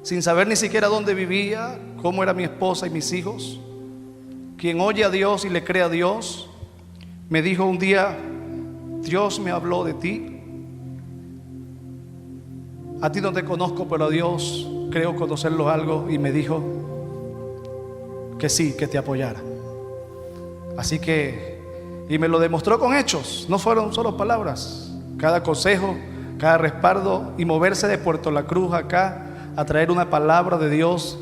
sin saber ni siquiera dónde vivía, cómo era mi esposa y mis hijos. Quien oye a Dios y le cree a Dios, me dijo un día: Dios me habló de ti. A ti no te conozco, pero a Dios creo conocerlo algo, y me dijo que sí, que te apoyara. Así que, y me lo demostró con hechos, no fueron solo palabras. Cada consejo, cada respaldo, y moverse de Puerto La Cruz acá a traer una palabra de Dios,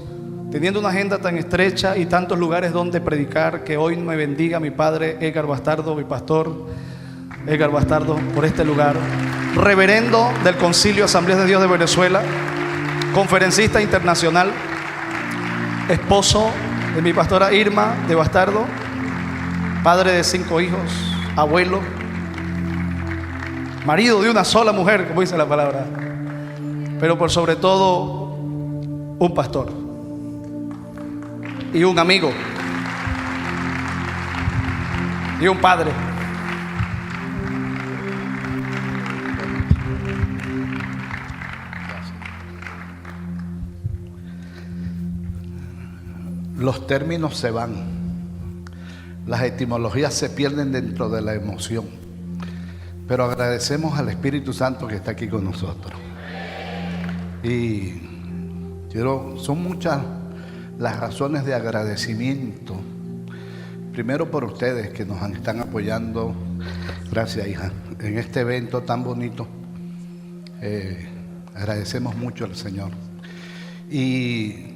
teniendo una agenda tan estrecha y tantos lugares donde predicar, que hoy me bendiga mi padre Edgar Bastardo, mi pastor Edgar Bastardo, por este lugar. Reverendo del Concilio Asambleas de Dios de Venezuela, conferencista internacional, esposo de mi pastora Irma de Bastardo, padre de 5 hijos, abuelo, marido de una sola mujer, como dice la palabra, pero por sobre todo un pastor y un amigo y un padre. Los términos se van, las etimologías se pierden dentro de la emoción, pero agradecemos al Espíritu Santo que está aquí con nosotros. Y son muchas las razones de agradecimiento. Primero por ustedes que nos están apoyando. Gracias, hija, en este evento tan bonito. Agradecemos mucho al Señor. Y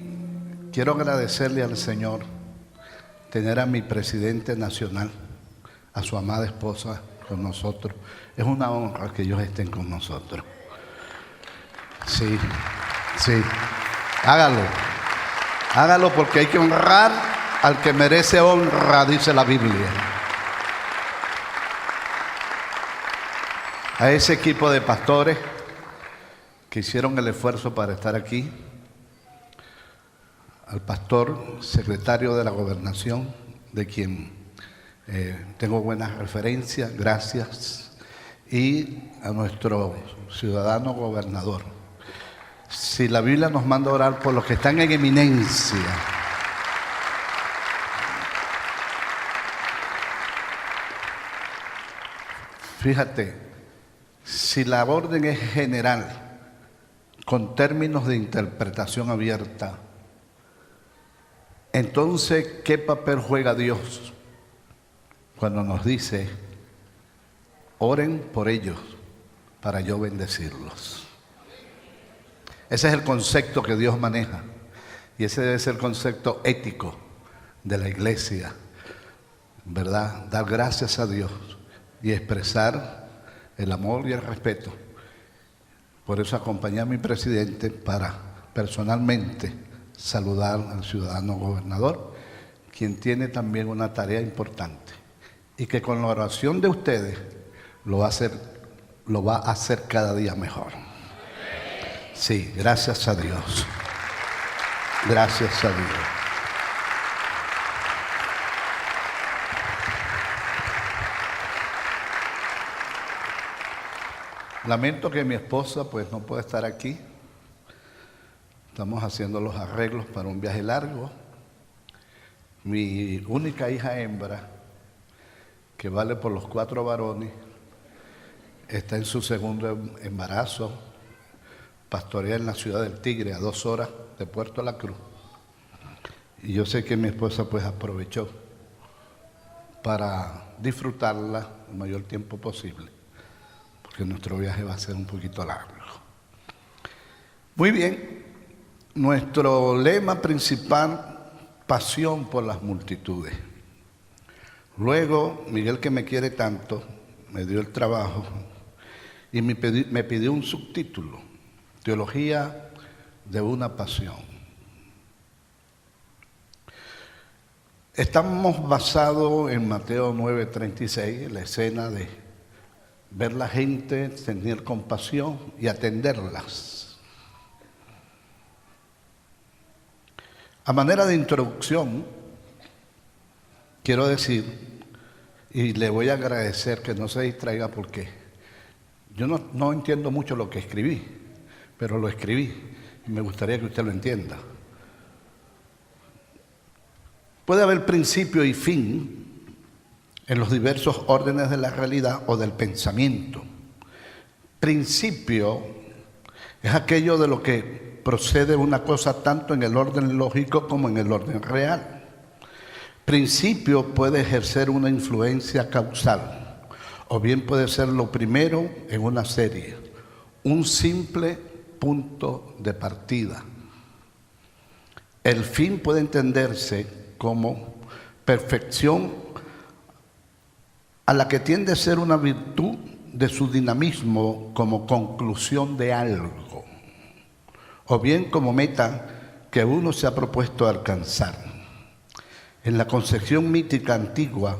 quiero agradecerle al Señor tener a mi presidente nacional, a su amada esposa con nosotros. Es una honra que ellos estén con nosotros. Sí, sí. Hágalo porque hay que honrar al que merece honra, dice la Biblia. A ese equipo de pastores que hicieron el esfuerzo para estar aquí, al pastor secretario de la Gobernación, de quien tengo buenas referencias, gracias, y a nuestro ciudadano gobernador. Si la Biblia nos manda a orar por los que están en eminencia, fíjate, si la orden es general, con términos de interpretación abierta, entonces, ¿qué papel juega Dios cuando nos dice: oren por ellos para yo bendecirlos? Ese es el concepto que Dios maneja, y ese debe ser el concepto ético de la iglesia, ¿verdad? Dar gracias a Dios y expresar el amor y el respeto. Por eso acompañé a mi presidente para personalmente saludar al ciudadano gobernador, quien tiene también una tarea importante y que con la oración de ustedes lo va a hacer cada día mejor. Sí, gracias a Dios. Gracias a Dios. Lamento que mi esposa pues no pueda estar aquí. Estamos haciendo los arreglos para un viaje largo. Mi única hija hembra, que vale por los 4 varones, está en su segundo embarazo, pastorea en la ciudad del Tigre, a 2 horas de Puerto La Cruz. Y yo sé que mi esposa pues aprovechó para disfrutarla el mayor tiempo posible, porque nuestro viaje va a ser un poquito largo. Muy bien, nuestro lema principal: pasión por las multitudes. Luego, Miguel, que me quiere tanto, me dio el trabajo y me pidió un subtítulo: Teología de una pasión. Estamos basados en Mateo 9:36, la escena de ver la gente, tener compasión y atenderlas. A manera de introducción, quiero decir, y le voy a agradecer que no se distraiga porque yo no entiendo mucho lo que escribí, pero lo escribí. Me gustaría que usted lo entienda. Puede haber principio y fin en los diversos órdenes de la realidad o del pensamiento. Principio es aquello de lo que procede una cosa tanto en el orden lógico como en el orden real. Principio puede ejercer una influencia causal, o bien puede ser lo primero en una serie, un simple punto de partida. El fin puede entenderse como perfección a la que tiende a ser una virtud de su dinamismo como conclusión de algo, o bien como meta que uno se ha propuesto alcanzar. En la concepción mítica antigua,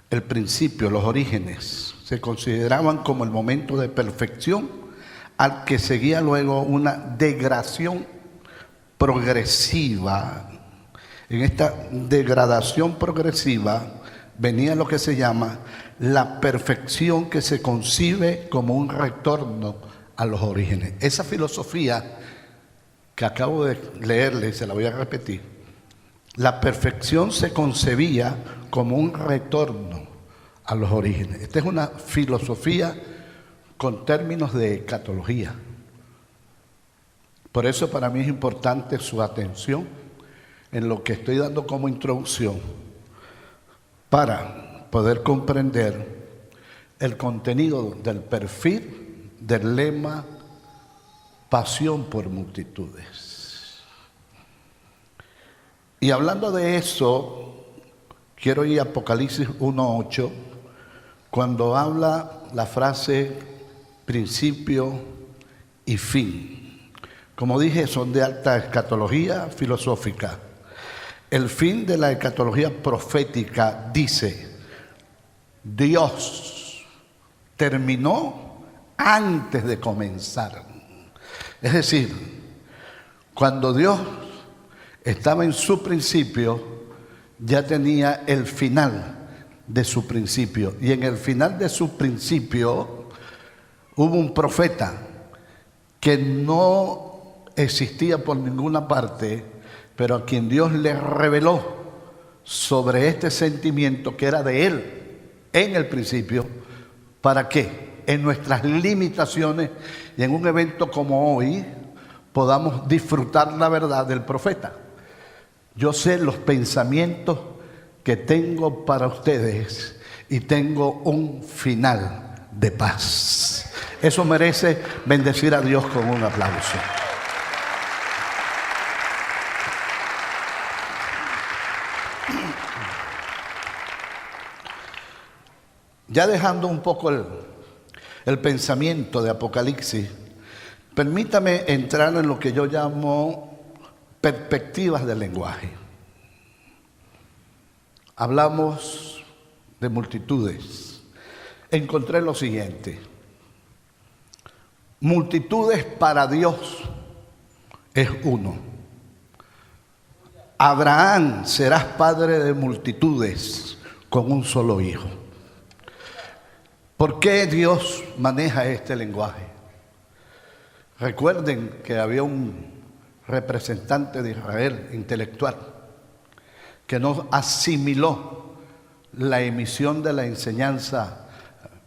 el principio, los orígenes, se consideraban como el momento de perfección al que seguía luego una degradación progresiva. En esta degradación progresiva venía lo que se llama la perfección, que se concibe como un retorno a los orígenes. Esa filosofía que acabo de leerle, se la voy a repetir. La perfección se concebía como un retorno a los orígenes. Esta es una filosofía con términos de escatología. Por eso para mí es importante su atención en lo que estoy dando como introducción para poder comprender el contenido del perfil del lema pasión por multitudes. Y hablando de eso, quiero ir a Apocalipsis 1:8, cuando habla la frase principio y fin. Como dije, son de alta escatología filosófica. El fin de la escatología profética dice: Dios terminó antes de comenzar. Es decir, cuando Dios estaba en su principio, ya tenía el final de su principio. Y en el final de su principio hubo un profeta que no existía por ninguna parte, pero a quien Dios le reveló sobre este sentimiento que era de él en el principio. ¿Para qué? En nuestras limitaciones y en un evento como hoy podamos disfrutar la verdad del profeta. Yo sé los pensamientos que tengo para ustedes y tengo un final de paz. Eso merece bendecir a Dios con un aplauso. Ya dejando un poco el pensamiento de Apocalipsis, permítame entrar en lo que yo llamo perspectivas del lenguaje. Hablamos de multitudes. Encontré lo siguiente: multitudes para Dios es uno. Abraham, serás padre de multitudes con un solo hijo. ¿Por qué Dios maneja este lenguaje? Recuerden que había un representante de Israel intelectual que no asimiló la emisión de la enseñanza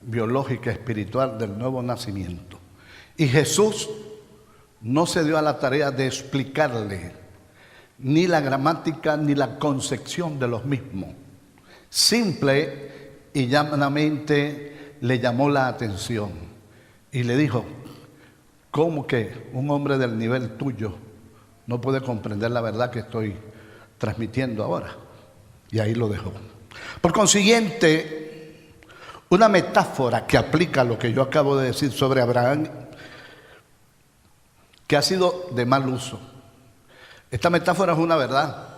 biológica espiritual del nuevo nacimiento. Y Jesús no se dio a la tarea de explicarle ni la gramática ni la concepción de los mismos. Simple y llanamente le llamó la atención y le dijo: ¿cómo que un hombre del nivel tuyo no puede comprender la verdad que estoy transmitiendo ahora? Y ahí lo dejó. Por consiguiente, una metáfora que aplica lo que yo acabo de decir sobre Abraham, que ha sido de mal uso. Esta metáfora es una verdad,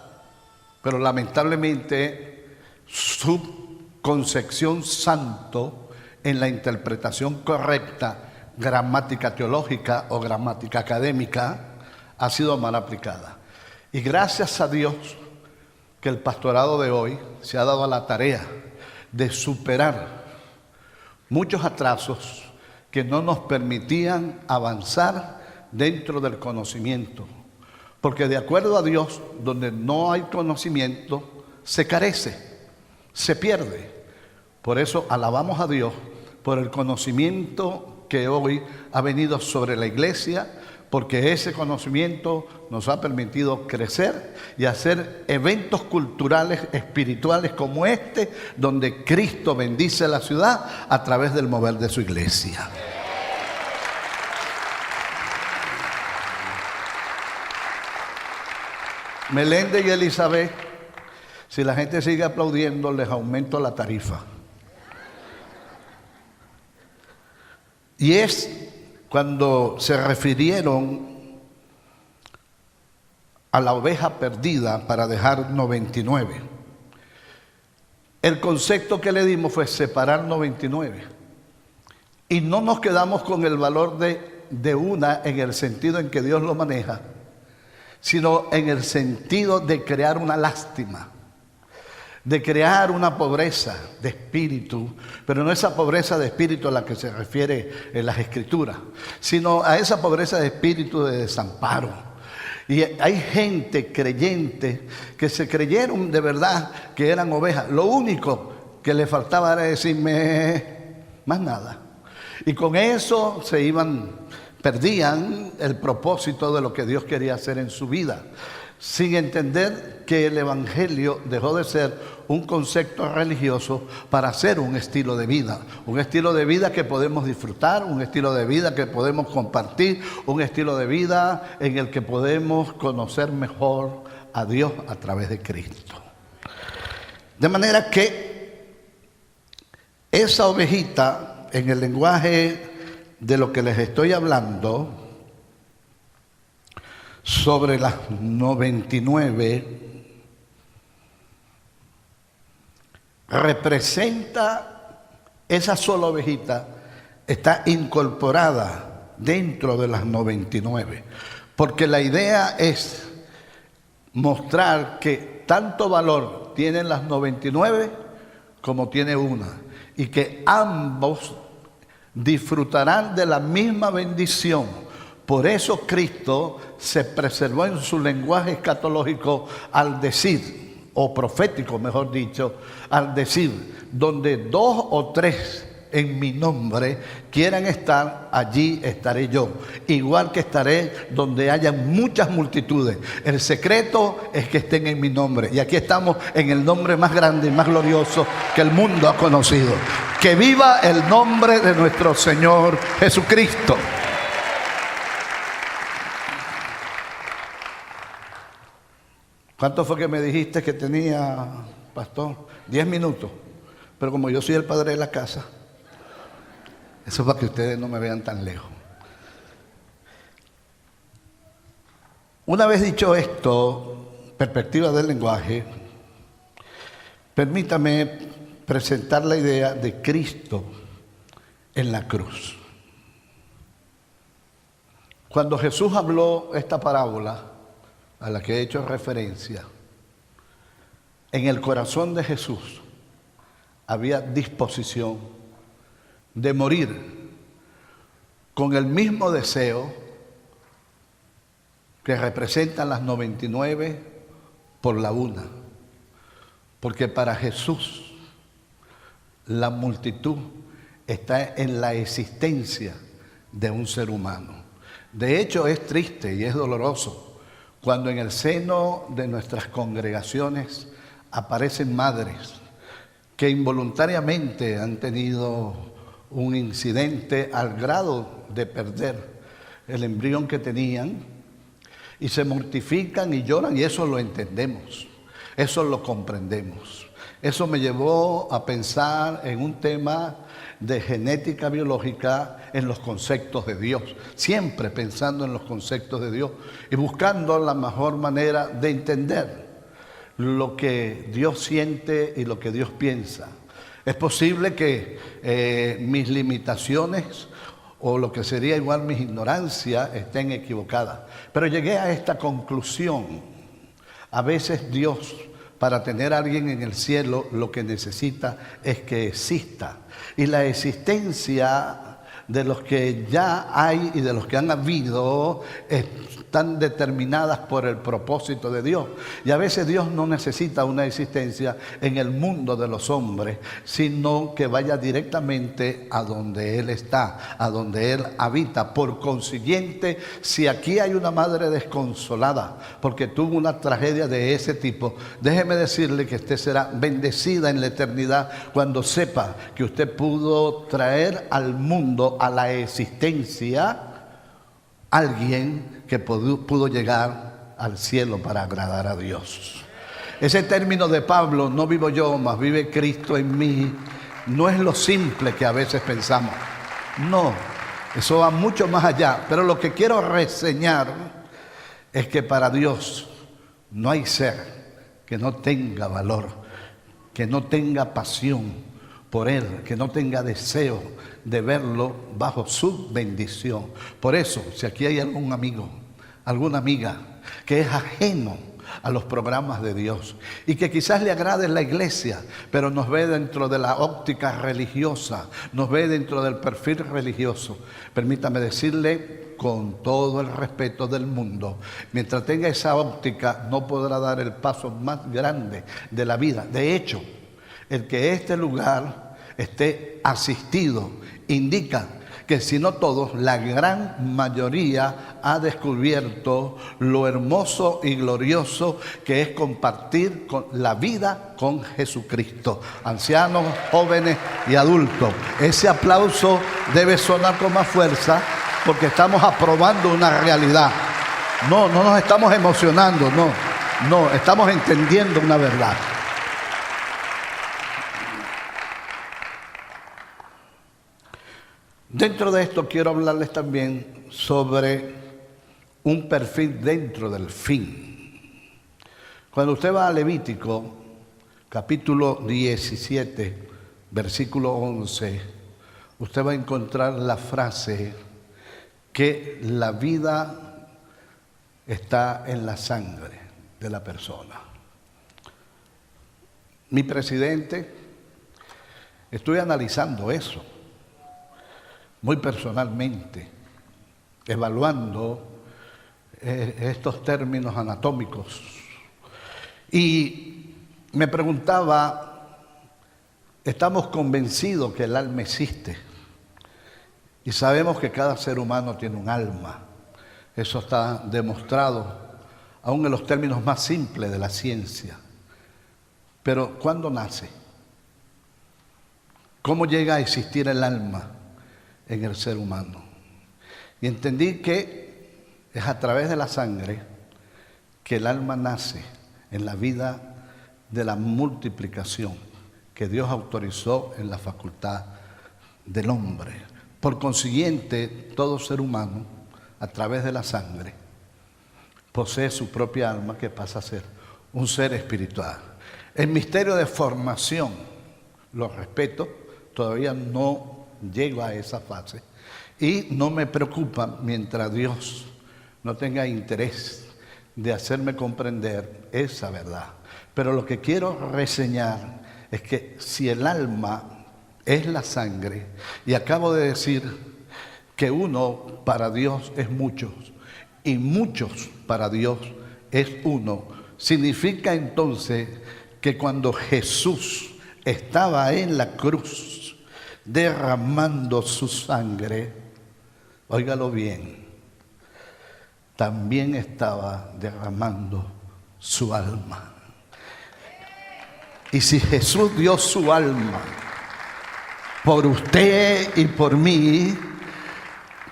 pero lamentablemente su concepción santo en la interpretación correcta, gramática teológica o gramática académica, ha sido mal aplicada. Y gracias a Dios que el pastorado de hoy se ha dado a la tarea de superar muchos atrasos que no nos permitían avanzar dentro del conocimiento. Porque de acuerdo a Dios, donde no hay conocimiento, se carece, se pierde. Por eso alabamos a Dios por el conocimiento que hoy ha venido sobre la iglesia, porque ese conocimiento nos ha permitido crecer y hacer eventos culturales, espirituales como este, donde Cristo bendice la ciudad a través del mover de su iglesia. Meléndez y Elizabeth, si la gente sigue aplaudiendo, les aumento la tarifa. Y es cuando se refirieron a la oveja perdida para dejar 99. El concepto que le dimos fue separar 99. Y no nos quedamos con el valor de una en el sentido en que Dios lo maneja, sino en el sentido de crear una lástima, de crear una pobreza de espíritu, pero no esa pobreza de espíritu a la que se refiere en las Escrituras, sino a esa pobreza de espíritu de desamparo. Y hay gente creyente que se creyeron de verdad que eran ovejas. Lo único que le faltaba era decirme más nada. Y con eso perdían el propósito de lo que Dios quería hacer en su vida, sin entender que el Evangelio dejó de ser un concepto religioso para ser un estilo de vida que podemos disfrutar, un estilo de vida que podemos compartir, un estilo de vida en el que podemos conocer mejor a Dios a través de Cristo. De manera que esa ovejita, en el lenguaje de lo que les estoy hablando, sobre las 99, representa esa sola ovejita, está incorporada dentro de las 99, porque la idea es mostrar que tanto valor tienen las 99 como tiene una, y que ambos disfrutarán de la misma bendición. Por eso Cristo se preservó en su lenguaje escatológico al decir, o profético mejor dicho, al decir, donde 2 o 3 en mi nombre quieran estar, allí estaré yo. Igual que estaré donde haya muchas multitudes. El secreto es que estén en mi nombre. Y aquí estamos en el nombre más grande y más glorioso que el mundo ha conocido. Que viva el nombre de nuestro Señor Jesucristo. ¿Cuánto fue que me dijiste que tenía, pastor? 10 minutos. Pero como yo soy el padre de la casa, eso es para que ustedes no me vean tan lejos. Una vez dicho esto, perspectiva del lenguaje, permítame presentar la idea de Cristo en la cruz. Cuando Jesús habló esta parábola a la que he hecho referencia, en el corazón de Jesús había disposición de morir con el mismo deseo que representan las 99 por la una, porque para Jesús la multitud está en la existencia de un ser humano. De hecho, es triste y es doloroso cuando en el seno de nuestras congregaciones aparecen madres que involuntariamente han tenido un incidente al grado de perder el embrión que tenían y se mortifican y lloran, y eso lo entendemos, eso lo comprendemos. Eso me llevó a pensar en un tema de genética biológica en los conceptos de Dios, siempre pensando en los conceptos de Dios y buscando la mejor manera de entender lo que Dios siente y lo que Dios piensa. Es posible que mis limitaciones o lo que sería igual mis ignorancias estén equivocadas, pero llegué a esta conclusión. A veces Dios, para tener a alguien en el cielo, lo que necesita es que exista. Y la existencia de los que ya hay y de los que han habido están determinadas por el propósito de Dios. Y a veces Dios no necesita una existencia en el mundo de los hombres, sino que vaya directamente a donde Él está, a donde Él habita. Por consiguiente, si aquí hay una madre desconsolada porque tuvo una tragedia de ese tipo, déjeme decirle que usted será bendecida en la eternidad cuando sepa que usted pudo traer al mundo, a la existencia, alguien que pudo llegar al cielo para agradar a Dios. Ese término de Pablo, no vivo yo, mas vive Cristo en mí, no es lo simple que a veces pensamos. No, eso va mucho más allá. Pero lo que quiero reseñar es que para Dios no hay ser que no tenga valor, que no tenga pasión por Él, que no tenga deseo de verlo bajo su bendición. Por eso, si aquí hay algún amigo, alguna amiga que es ajeno a los programas de Dios y que quizás le agrade la iglesia, pero nos ve dentro de la óptica religiosa, nos ve dentro del perfil religioso, permítame decirle con todo el respeto del mundo, mientras tenga esa óptica no podrá dar el paso más grande de la vida. De hecho, el que este lugar esté asistido indica que si no todos, la gran mayoría ha descubierto lo hermoso y glorioso que es compartir la vida con Jesucristo. Ancianos, jóvenes y adultos, ese aplauso debe sonar con más fuerza porque estamos aprobando una realidad. No nos estamos emocionando, no, estamos entendiendo una verdad. Dentro de esto quiero hablarles también sobre un perfil dentro del fin. Cuando usted va a Levítico, capítulo 17, versículo 11, usted va a encontrar la frase que la vida está en la sangre de la persona. Mi presidente, estoy analizando eso muy personalmente, evaluando estos términos anatómicos. Y me preguntaba, estamos convencidos que el alma existe. Y sabemos que cada ser humano tiene un alma. Eso está demostrado, aún en los términos más simples de la ciencia. Pero ¿cuándo nace? ¿Cómo llega a existir el alma en el ser humano? Y entendí que es a través de la sangre que el alma nace en la vida de la multiplicación que Dios autorizó en la facultad del hombre. Por consiguiente, todo ser humano, a través de la sangre, posee su propia alma que pasa a ser un ser espiritual. El misterio de formación, lo respeto, todavía no llego a esa fase y no me preocupa mientras Dios no tenga interés de hacerme comprender esa verdad. Pero lo que quiero reseñar es que si el alma es la sangre, y acabo de decir que uno para Dios es muchos y muchos para Dios es uno, significa entonces que cuando Jesús estaba en la cruz derramando su sangre, óigalo bien, también estaba derramando su alma. Y si Jesús dio su alma por usted y por mí,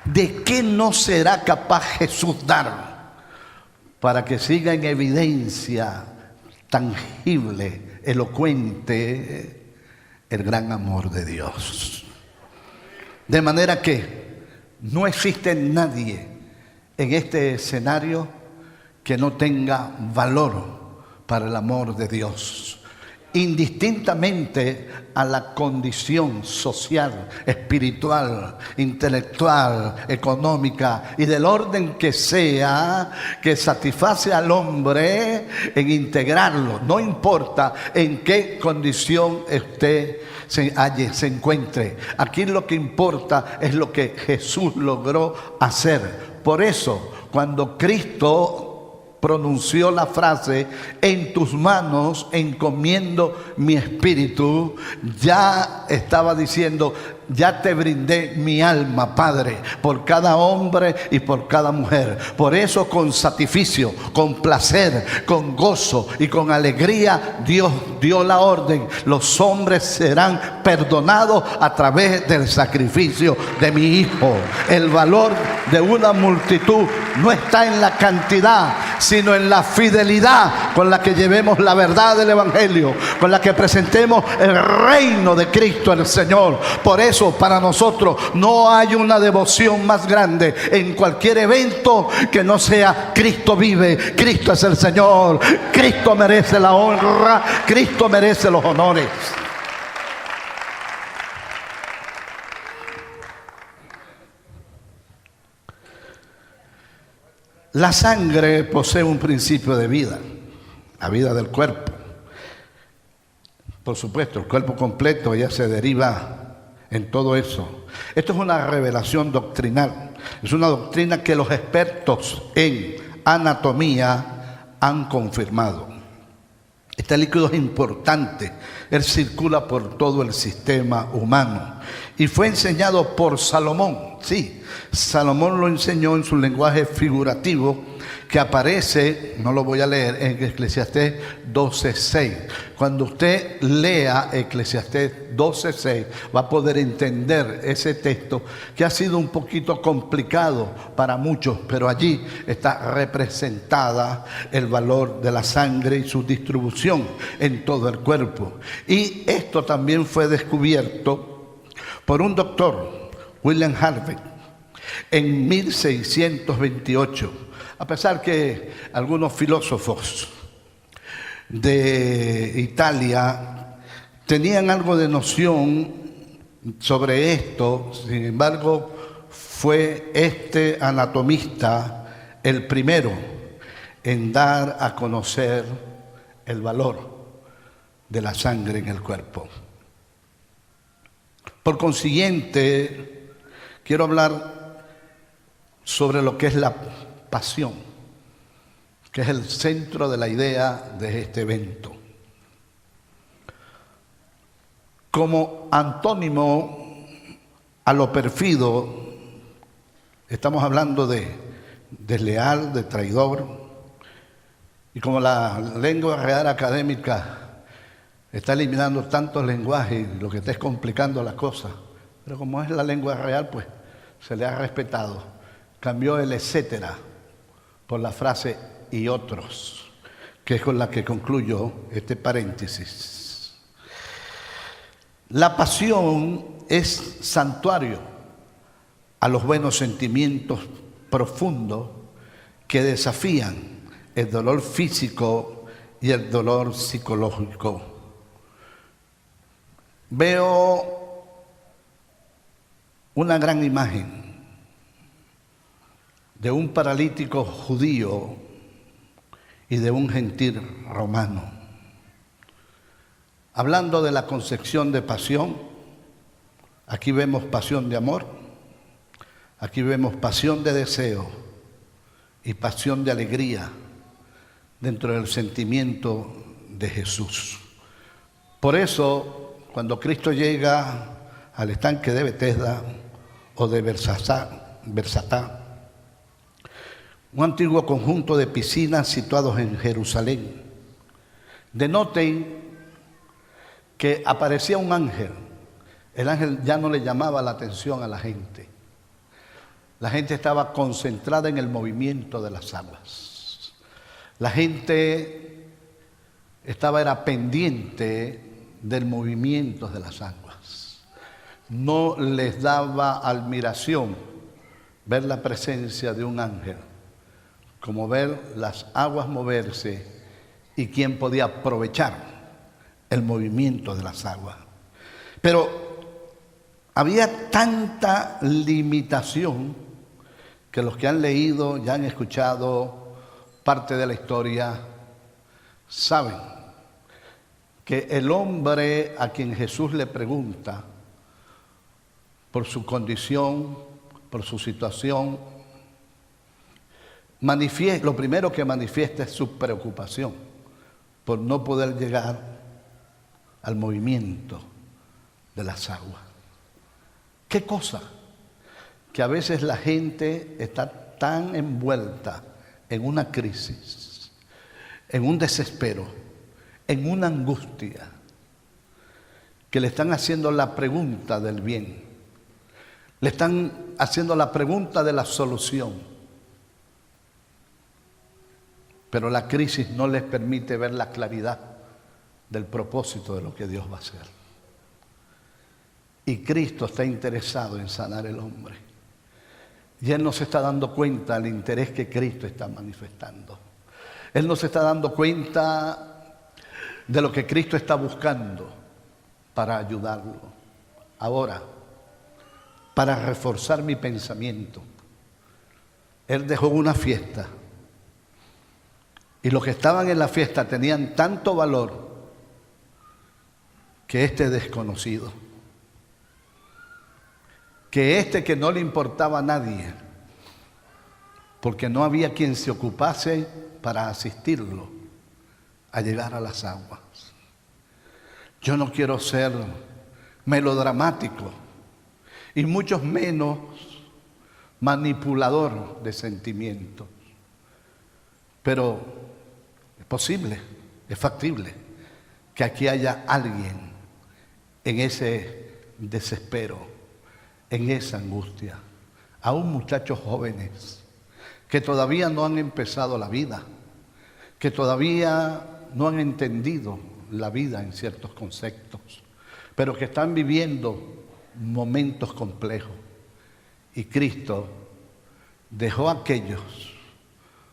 ¿de qué no será capaz Jesús dar para que siga en evidencia tangible, elocuente, el gran amor de Dios? De manera que no existe nadie en este escenario que no tenga valor para el amor de Dios. indistintamente a la condición social, espiritual, intelectual, económica y del orden que sea, que satisface al hombre en integrarlo. No importa en qué condición usted se encuentre. Aquí lo que importa es lo que Jesús logró hacer. Por eso, cuando Cristo pronunció la frase, en tus manos encomiendo mi espíritu, ya estaba diciendo, ya te brindé mi alma, Padre, por cada hombre y por cada mujer. Por eso, con satisficio, con placer, con gozo y con alegría, Dios dio la orden: los hombres serán perdonados a través del sacrificio de mi Hijo. El valor de una multitud no está en la cantidad, sino en la fidelidad con la que llevemos la verdad del Evangelio, con la que presentemos el reino de Cristo el Señor. Por eso, para nosotros no hay una devoción más grande en cualquier evento que no sea Cristo vive, Cristo es el Señor, Cristo merece la honra, Cristo merece los honores. La sangre posee un principio de vida, la vida del cuerpo. Por supuesto, el cuerpo completo ya se deriva en todo eso. Esto es una revelación doctrinal. Es una doctrina que los expertos en anatomía han confirmado. Este líquido es importante. Él circula por todo el sistema humano y fue enseñado por Salomón. Sí, Salomón lo enseñó en su lenguaje figurativo, que aparece, no lo voy a leer, en Eclesiastés 12:6. Cuando usted lea Eclesiastés 12:6 va a poder entender ese texto, que ha sido un poquito complicado para muchos, pero allí está representada el valor de la sangre y su distribución en todo el cuerpo. Y esto también fue descubierto por un doctor, William Harvey, en 1628. A pesar que algunos filósofos de Italia tenían algo de noción sobre esto, sin embargo, fue este anatomista el primero en dar a conocer el valor de la sangre en el cuerpo. Por consiguiente, quiero hablar sobre lo que es la pasión, que es el centro de la idea de este evento. Como antónimo a lo pérfido, estamos hablando de desleal, de traidor, y como la lengua real académica está eliminando tantos lenguajes, lo que está es complicando las cosas, pero como es la lengua real, pues se le ha respetado. Cambió el etcétera por la frase y otros, que es con la que concluyo este paréntesis. La pasión es santuario a los buenos sentimientos profundos que desafían el dolor físico y el dolor psicológico. Veo una gran imagen de un paralítico judío y de un gentil romano. Hablando de la concepción de pasión, aquí vemos pasión de amor, aquí vemos pasión de deseo y pasión de alegría dentro del sentimiento de Jesús. Por eso, cuando Cristo llega al estanque de Betesda o de Bersatá, un antiguo conjunto de piscinas situados en Jerusalén, denoten que aparecía un ángel. El ángel ya no le llamaba la atención a la gente. La gente estaba concentrada en el movimiento de las aguas. La gente era pendiente del movimiento de las aguas. No les daba admiración ver la presencia de un ángel, como ver las aguas moverse y quién podía aprovechar el movimiento de las aguas. Pero había tanta limitación que los que han leído y han escuchado parte de la historia saben que el hombre a quien Jesús le pregunta por su condición, por su situación, lo primero que manifiesta es su preocupación por no poder llegar al movimiento de las aguas. ¿Qué cosa? Que a veces la gente está tan envuelta en una crisis, en un desespero, en una angustia, que le están haciendo la pregunta del bien, le están haciendo la pregunta de la solución. Pero la crisis no les permite ver la claridad del propósito de lo que Dios va a hacer. Y Cristo está interesado en sanar al hombre. Y Él no se está dando cuenta del interés que Cristo está manifestando. Él no se está dando cuenta de lo que Cristo está buscando para ayudarlo. Ahora, para reforzar mi pensamiento, Él dejó una fiesta. Y los que estaban en la fiesta tenían tanto valor que este desconocido, que no le importaba a nadie, porque no había quien se ocupase para asistirlo a llegar a las aguas. Yo no quiero ser melodramático y mucho menos manipulador de sentimientos, pero es posible, es factible que aquí haya alguien en ese desespero, en esa angustia, aún muchachos jóvenes que todavía no han empezado la vida, que todavía no han entendido la vida en ciertos conceptos, pero que están viviendo momentos complejos. Y Cristo dejó a aquellos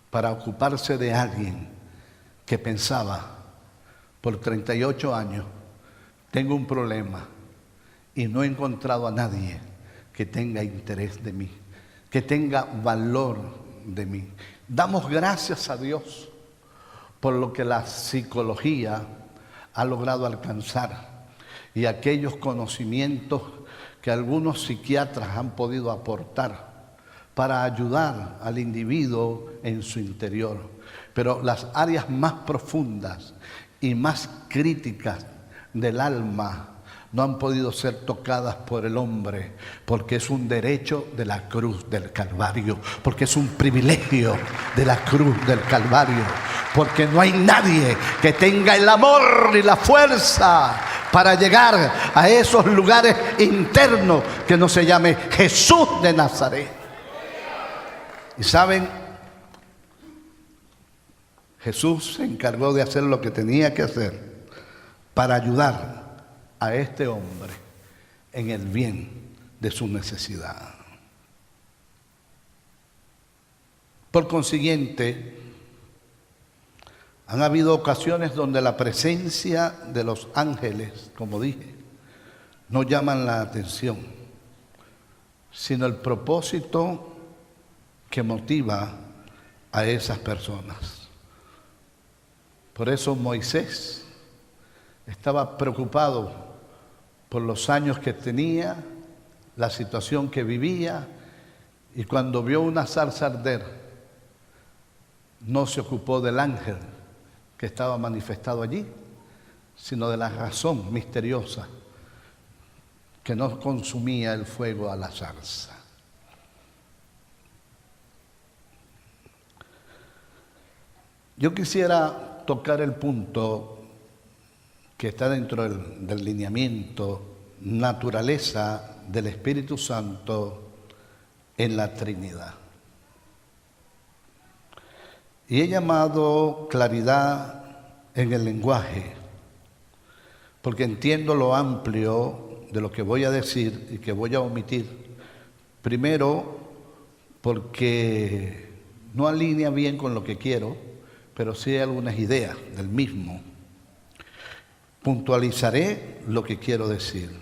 para ocuparse de alguien que pensaba, por 38 años, tengo un problema y no he encontrado a nadie que tenga interés de mí, que tenga valor de mí. Damos gracias a Dios por lo que la psicología ha logrado alcanzar y aquellos conocimientos que algunos psiquiatras han podido aportar para ayudar al individuo en su interior. Pero las áreas más profundas y más críticas del alma no han podido ser tocadas por el hombre, porque es un derecho de la cruz del Calvario, porque es un privilegio de la cruz del Calvario, porque no hay nadie que tenga el amor ni la fuerza para llegar a esos lugares internos que no se llame Jesús de Nazaret. Y saben, Jesús se encargó de hacer lo que tenía que hacer para ayudar a este hombre en el bien de su necesidad. Por consiguiente, han habido ocasiones donde la presencia de los ángeles, como dije, no llaman la atención, sino el propósito que motiva a esas personas. Por eso Moisés estaba preocupado por los años que tenía, la situación que vivía, y cuando vio una zarza arder, no se ocupó del ángel que estaba manifestado allí, sino de la razón misteriosa que no consumía el fuego a la zarza. Yo quisiera tocar el punto que está dentro del lineamiento, naturaleza del Espíritu Santo en la Trinidad. Y he llamado claridad en el lenguaje, porque entiendo lo amplio de lo que voy a decir y que voy a omitir. Primero, porque no alinea bien con lo que quiero, pero sí hay algunas ideas del mismo. Puntualizaré lo que quiero decir.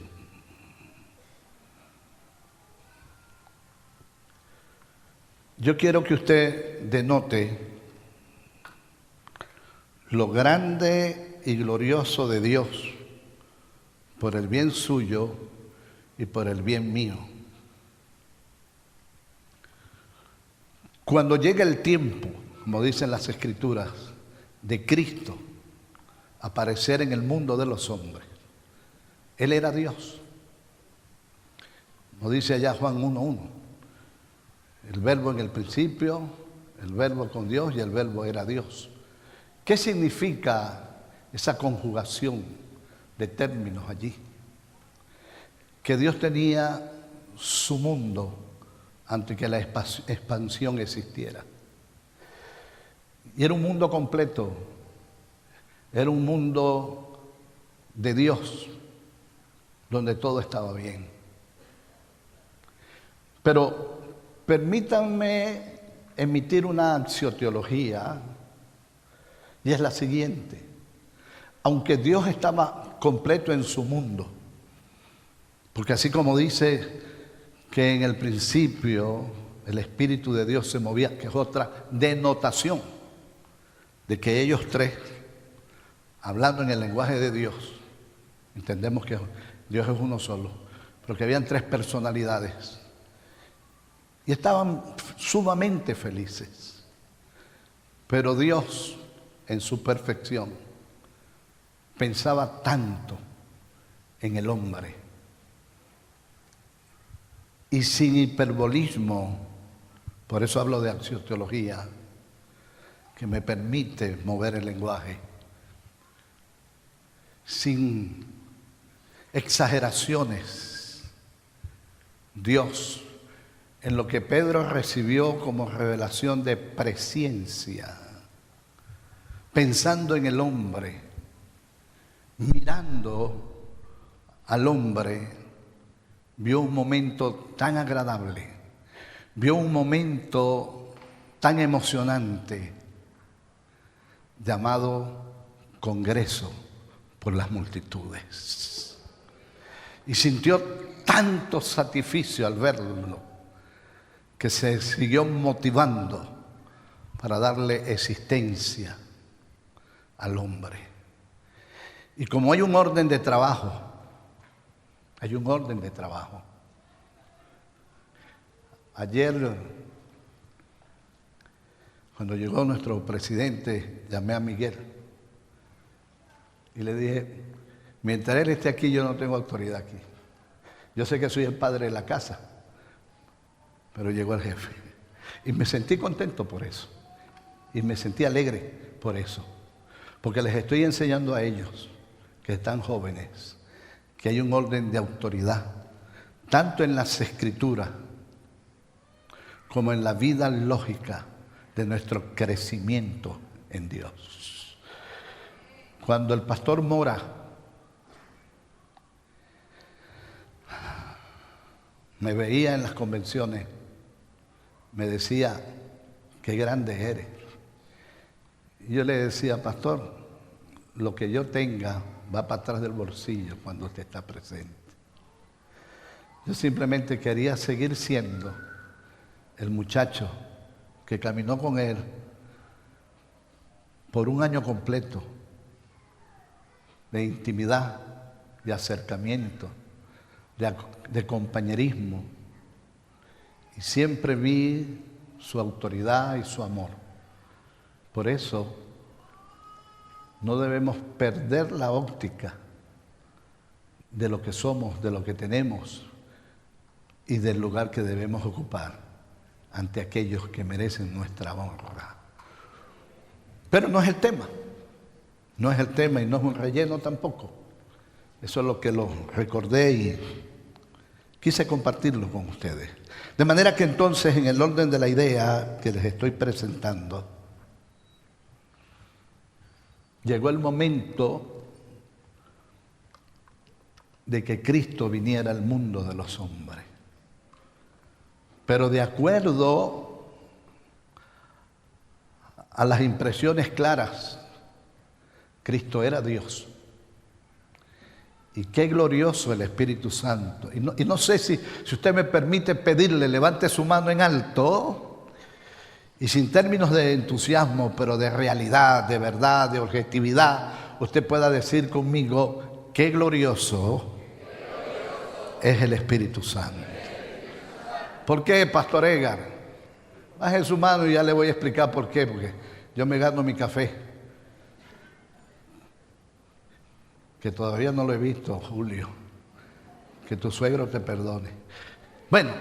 Yo quiero que usted denote lo grande y glorioso de Dios por el bien suyo y por el bien mío. Cuando llegue el tiempo, como dicen las Escrituras, de Cristo aparecer en el mundo de los hombres, Él era Dios. Como dice allá Juan 1:1, el verbo en el principio, el verbo con Dios y el verbo era Dios. ¿Qué significa esa conjugación de términos allí? Que Dios tenía su mundo antes que la expansión existiera. Y era un mundo completo, era un mundo de Dios, donde todo estaba bien. Pero permítanme emitir una axioteología, y es la siguiente: aunque Dios estaba completo en su mundo, porque así como dice que en el principio el Espíritu de Dios se movía, que es otra denotación de que ellos tres, hablando en el lenguaje de Dios, entendemos que Dios es uno solo, pero que habían tres personalidades y estaban sumamente felices. Pero Dios, en su perfección, pensaba tanto en el hombre. Y sin hiperbolismo, por eso hablo de axioteología, que me permite mover el lenguaje, sin exageraciones, Dios, en lo que Pedro recibió como revelación de presciencia, pensando en el hombre, mirando al hombre, vio un momento tan agradable, vio un momento tan emocionante, llamado Congreso por las multitudes. Y sintió tanto satisficio al verlo, que se siguió motivando para darle existencia al hombre. Y como hay un orden de trabajo, Ayer, cuando llegó nuestro presidente, llamé a Miguel y le dije: mientras él esté aquí, yo no tengo autoridad aquí. Yo sé que soy el padre de la casa, pero llegó el jefe. Y me sentí contento por eso. Y me sentí alegre por eso. Porque les estoy enseñando a ellos, que están jóvenes, que hay un orden de autoridad, tanto en las Escrituras como en la vida lógica de nuestro crecimiento en Dios. Cuando el pastor Mora me veía en las convenciones, me decía: qué grande eres. Y yo le decía: pastor, lo que yo tenga va para atrás del bolsillo cuando usted está presente. Yo simplemente quería seguir siendo el muchacho que caminó con él por un año completo de intimidad, de acercamiento, de compañerismo. Y siempre vi su autoridad y su amor. Por eso no debemos perder la óptica de lo que somos, de lo que tenemos y del lugar que debemos ocupar ante aquellos que merecen nuestra honra. Pero no es el tema. No es el tema y no es un relleno tampoco. Eso es lo que lo recordé y quise compartirlo con ustedes. De manera que entonces, en el orden de la idea que les estoy presentando, llegó el momento de que Cristo viniera al mundo de los hombres. Pero de acuerdo a las impresiones claras, Cristo era Dios Y qué glorioso el Espíritu Santo. Y no sé si usted me permite pedirle, levante su mano en alto y sin términos de entusiasmo, pero de realidad, de verdad, de objetividad, usted pueda decir conmigo, qué glorioso es el Espíritu Santo. ¿Por qué, Pastor Edgar? Baje su mano y ya le voy a explicar por qué, porque yo me gano mi café. Que todavía no lo he visto, Julio. Que tu suegro te perdone. Bueno,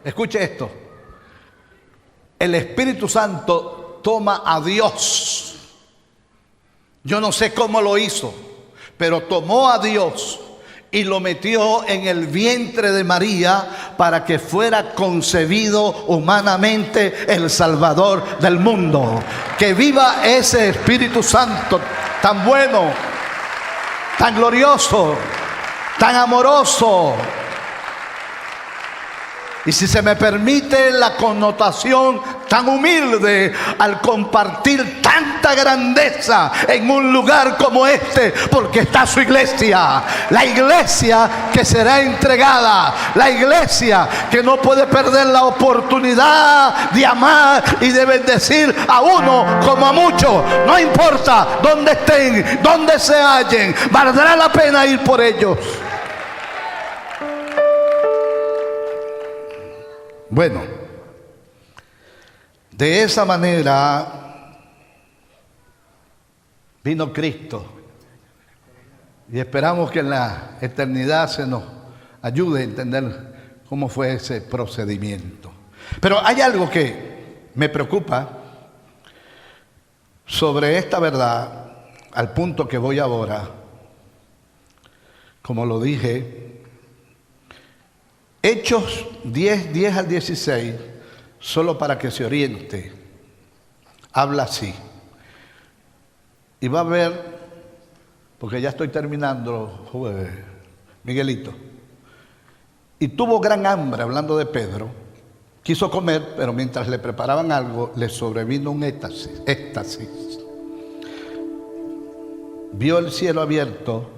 escuche esto. El Espíritu Santo toma a Dios. Yo no sé cómo lo hizo, pero tomó a Dios y lo metió en el vientre de María para que fuera concebido humanamente el Salvador del mundo. Que viva ese Espíritu Santo tan bueno, tan glorioso, tan amoroso. Y si se me permite la connotación, tan humilde al compartir tanta grandeza en un lugar como este, porque está su iglesia, la iglesia que será entregada, la iglesia que no puede perder la oportunidad de amar y de bendecir a uno como a muchos, no importa dónde estén, dónde se hallen, valdrá la pena ir por ellos. Bueno, de esa manera vino Cristo y esperamos que en la eternidad se nos ayude a entender cómo fue ese procedimiento. Pero hay algo que me preocupa sobre esta verdad, al punto que voy ahora. Como lo dije, Hechos 10 al 16, solo para que se oriente, habla así. Y va a ver, porque ya estoy terminando, Miguelito. Y tuvo gran hambre, hablando de Pedro, quiso comer, pero mientras le preparaban algo, le sobrevino un éxtasis. Vio el cielo abierto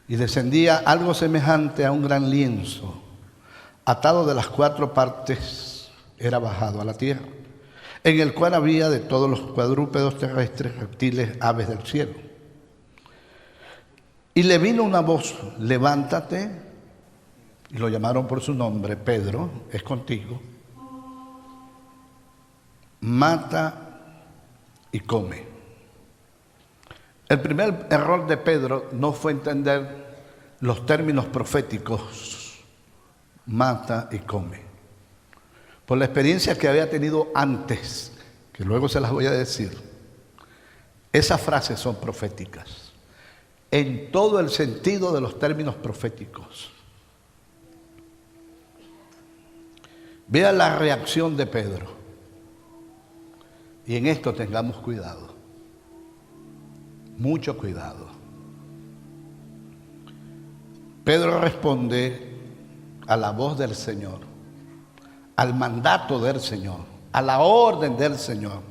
y descendía algo semejante a un gran lienzo, atado de las 4 partes, era bajado a la tierra, en el cual había de todos los cuadrúpedos terrestres, reptiles, aves del cielo. Y le vino una voz: levántate, y lo llamaron por su nombre: Pedro, es contigo, mata y come. El primer error de Pedro no fue entender los términos proféticos mata y come. Por la experiencia que había tenido antes, que luego se las voy a decir, esas frases son proféticas, en todo el sentido de los términos proféticos. Vea la reacción de Pedro. Y en esto tengamos cuidado, mucho cuidado. Pedro responde a la voz del Señor, al mandato del Señor, a la orden del Señor.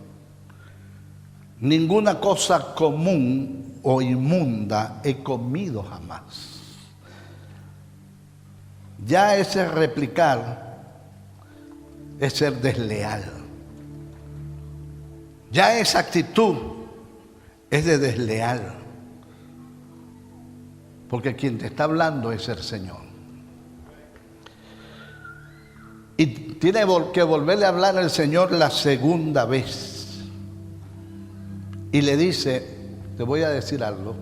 Ninguna cosa común o inmunda he comido jamás. Ya ese replicar es ser desleal. Ya esa actitud es de desleal. Porque quien te está hablando es el Señor. Y tiene que volverle a hablar al Señor la segunda vez. Y le dice: te voy a decir algo.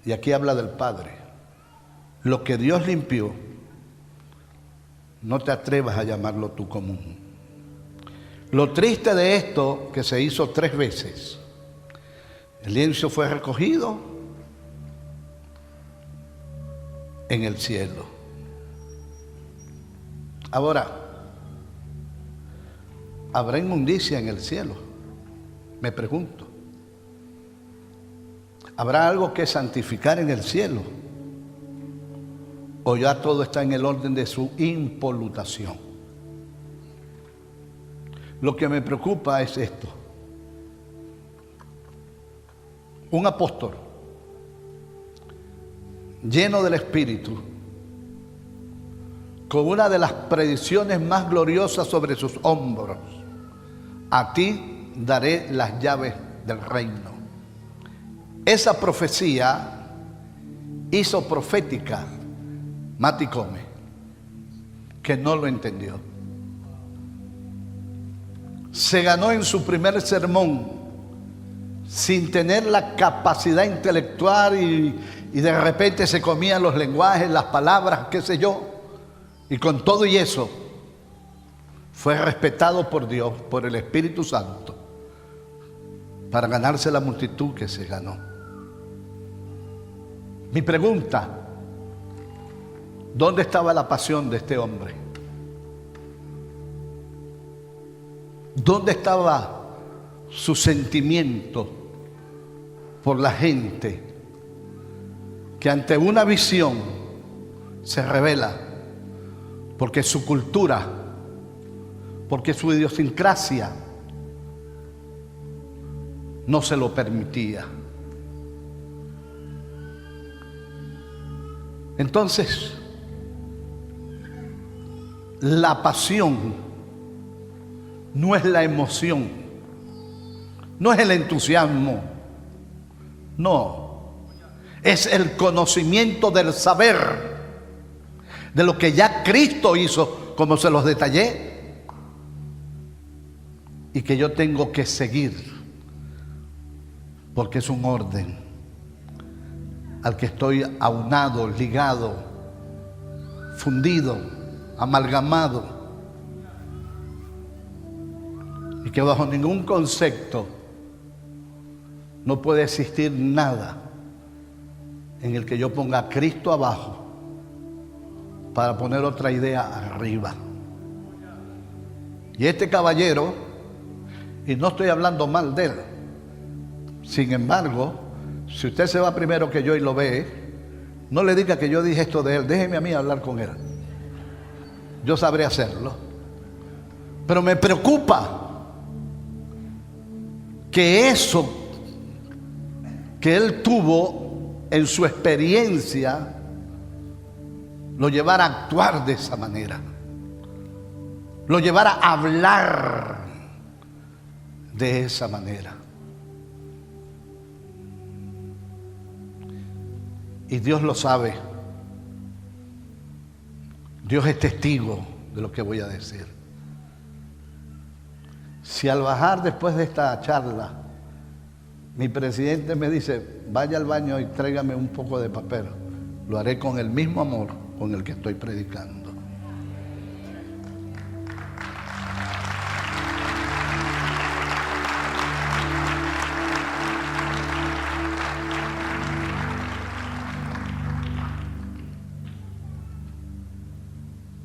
Y aquí habla del Padre. Lo que Dios limpió, no te atrevas a llamarlo tú común. Lo triste de esto, que se hizo 3 veces. El lienzo fue recogido en el cielo. Ahora, ¿habrá inmundicia en el cielo? Me pregunto. ¿Habrá algo que santificar en el cielo? ¿O ya todo está en el orden de su impolutación? Lo que me preocupa es esto. Un apóstol lleno del Espíritu, con una de las predicciones más gloriosas sobre sus hombros: a ti daré las llaves del reino. Esa profecía hizo profética Mati Come, que no lo entendió. Se ganó en su primer sermón, sin tener la capacidad intelectual, y de repente se comían los lenguajes, las palabras, qué sé yo. Y con todo y eso, fue respetado por Dios, por el Espíritu Santo, para ganarse la multitud que se ganó. Mi pregunta: ¿dónde estaba la pasión de este hombre? ¿Dónde estaba su sentimiento por la gente que ante una visión se revela? Porque su cultura, porque su idiosincrasia no se lo permitía. Entonces, la pasión no es la emoción, no es el entusiasmo, no, es el conocimiento del saber de lo que ya Cristo hizo, como se los detallé, y que yo tengo que seguir, porque es un orden al que estoy aunado, ligado, fundido, amalgamado, y que bajo ningún concepto no puede existir nada en el que yo ponga a Cristo abajo para poner otra idea arriba. Y este caballero, y no estoy hablando mal de él, sin embargo, si usted se va primero que yo y lo ve, no le diga que yo dije esto de él, déjeme a mí hablar con él. Yo sabré hacerlo. Pero me preocupa que eso que él tuvo en su experiencia lo llevara a actuar de esa manera, lo llevara a hablar de esa manera. Y Dios lo sabe. Dios es testigo de lo que voy a decir. Si al bajar después de esta charla, mi presidente me dice, vaya al baño y tráigame un poco de papel, lo haré con el mismo amor con el que estoy predicando.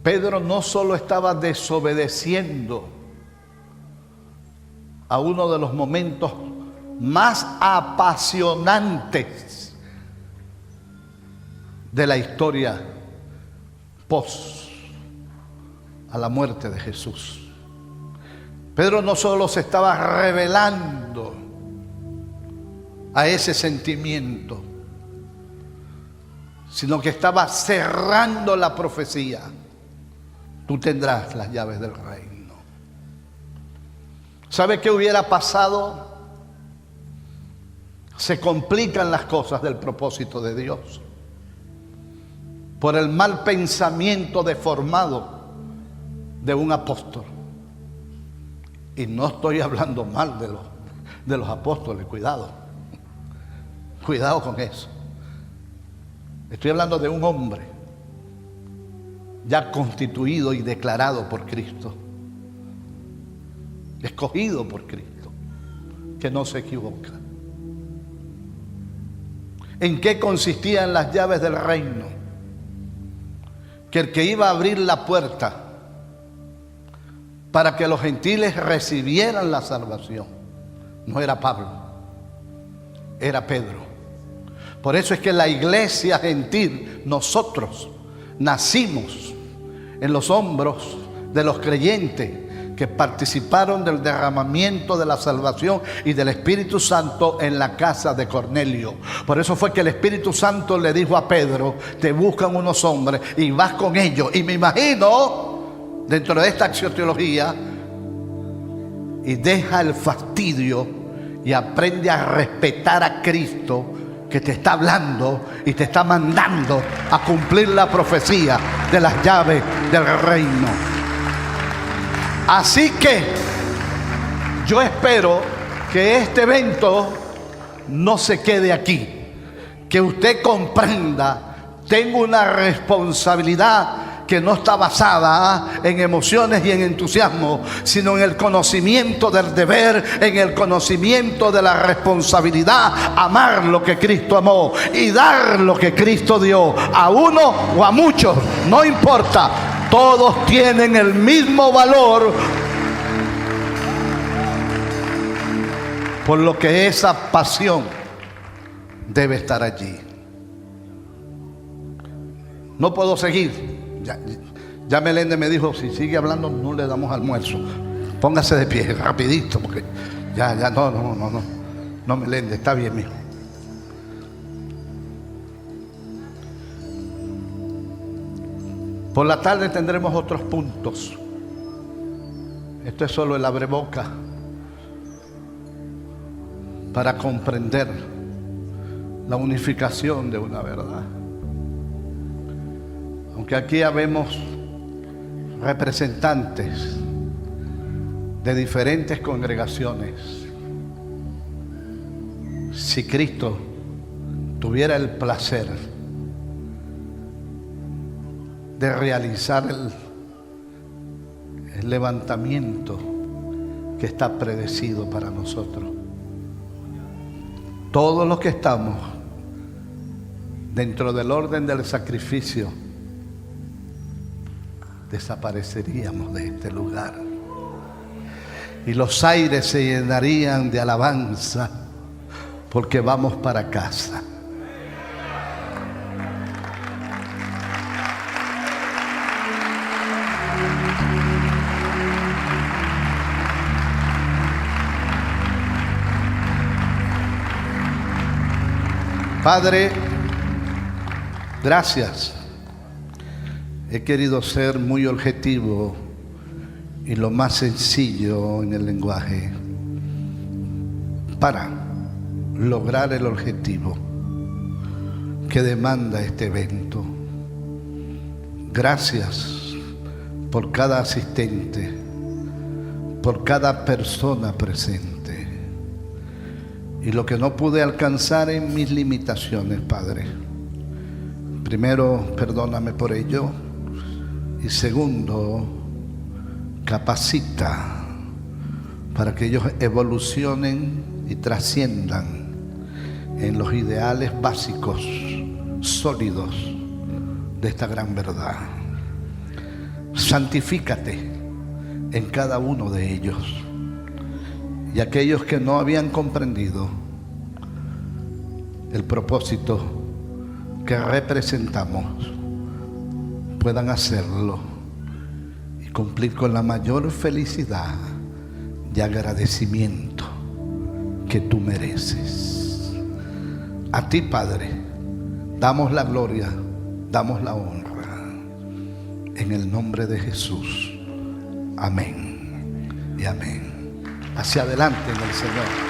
Pedro no solo estaba desobedeciendo a uno de los momentos más apasionantes de la historia post a la muerte de Jesús. Pedro no solo se estaba revelando a ese sentimiento, sino que estaba cerrando la profecía. Tú tendrás las llaves del reino. ¿Sabe qué hubiera pasado? Se complican las cosas del propósito de Dios por el mal pensamiento deformado de un apóstol. Y no estoy hablando mal de los apóstoles, cuidado. Cuidado con eso. Estoy hablando de un hombre ya constituido y declarado por Cristo, escogido por Cristo, que no se equivoca. ¿En qué consistían las llaves del reino? Que el que iba a abrir la puerta para que los gentiles recibieran la salvación no era Pablo, era Pedro. Por eso es que la iglesia gentil, nosotros nacimos en los hombros de los creyentes que participaron del derramamiento de la salvación y del Espíritu Santo en la casa de Cornelio. Por eso fue que el Espíritu Santo le dijo a Pedro: te buscan unos hombres y vas con ellos. Y me imagino, dentro de esta axiotología, y deja el fastidio y aprende a respetar a Cristo, que te está hablando y te está mandando a cumplir la profecía de las llaves del reino. Así que yo espero que este evento no se quede aquí, que usted comprenda: tengo una responsabilidad que no está basada en emociones y en entusiasmo, sino en el conocimiento del deber, en el conocimiento de la responsabilidad, amar lo que Cristo amó y dar lo que Cristo dio, a uno o a muchos, no importa, todos tienen el mismo valor, por lo que esa pasión debe estar allí. No puedo seguir. Ya Melende me dijo: si sigue hablando no le damos almuerzo. Póngase de pie rapidito, porque no Melende, está bien, mijo. Por la tarde tendremos otros puntos. Esto es solo el abreboca para comprender la unificación de una verdad. Aunque aquí habemos representantes de diferentes congregaciones, si Cristo tuviera el placer de realizar el levantamiento que está predecido para nosotros, todos los que estamos dentro del orden del sacrificio desapareceríamos de este lugar y los aires se llenarían de alabanza, porque vamos para casa. Padre, gracias. He querido ser muy objetivo y lo más sencillo en el lenguaje para lograr el objetivo que demanda este evento. Gracias por cada asistente, por cada persona presente. Y lo que no pude alcanzar en mis limitaciones, Padre, primero, perdóname por ello. Y segundo, capacita para que ellos evolucionen y trasciendan en los ideales básicos, sólidos de esta gran verdad. Santifícate en cada uno de ellos. Y aquellos que no habían comprendido el propósito que representamos, puedan hacerlo y cumplir con la mayor felicidad y agradecimiento que tú mereces. A ti, Padre, damos la gloria, damos la honra, en el nombre de Jesús. Amén y amén. Hacia adelante en el Señor.